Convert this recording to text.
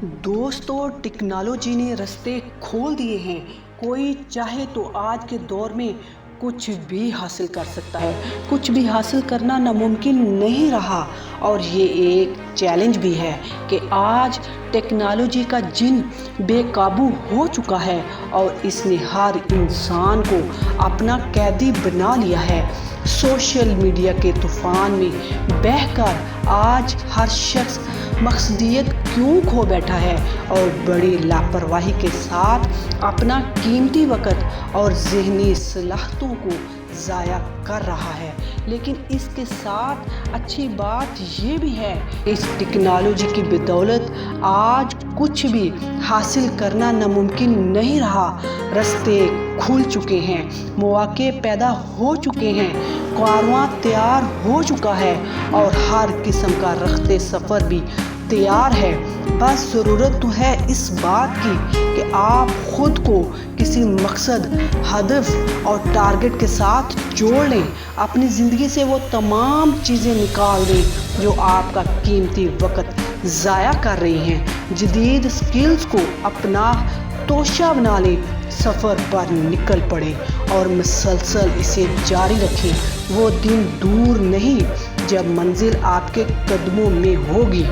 دوستوں، ٹیکنالوجی نے راستے کھول دیے ہیں۔ کوئی چاہے تو آج کے دور میں کچھ بھی حاصل کر سکتا ہے۔ کچھ بھی حاصل کرنا ناممکن نہیں رہا، اور یہ ایک چیلنج بھی ہے کہ آج ٹیکنالوجی کا جن بے قابو ہو چکا ہے اور اس نے ہر انسان کو اپنا قیدی بنا لیا ہے۔ سوشل میڈیا کے طوفان میں بہہ کر آج ہر شخص مقصدیت کیوں کھو بیٹھا ہے اور بڑی لاپرواہی کے ساتھ اپنا قیمتی وقت اور ذہنی صلاحیتوں کو ضائع کر رہا ہے۔ لیکن اس کے ساتھ اچھی بات یہ بھی ہے کہ اس ٹیکنالوجی کی بدولت آج کچھ بھی حاصل کرنا ناممکن نہیں رہا۔ راستے کھل چکے ہیں، مواقع پیدا ہو چکے ہیں، کارواں تیار ہو چکا ہے اور ہر قسم کا رخت سفر بھی تیار ہے۔ بس ضرورت تو ہے اس بات کی کہ آپ خود کو کسی مقصد، ہدف اور ٹارگٹ کے ساتھ جوڑ لیں۔ اپنی زندگی سے وہ تمام چیزیں نکال دیں جو آپ کا قیمتی وقت ضائع کر رہی ہیں۔ جدید سکلز کو اپنا توشہ بنا لیں، سفر پر نکل پڑیں اور مسلسل اسے جاری رکھیں۔ وہ دن دور نہیں جب منزل آپ کے قدموں میں ہوگی۔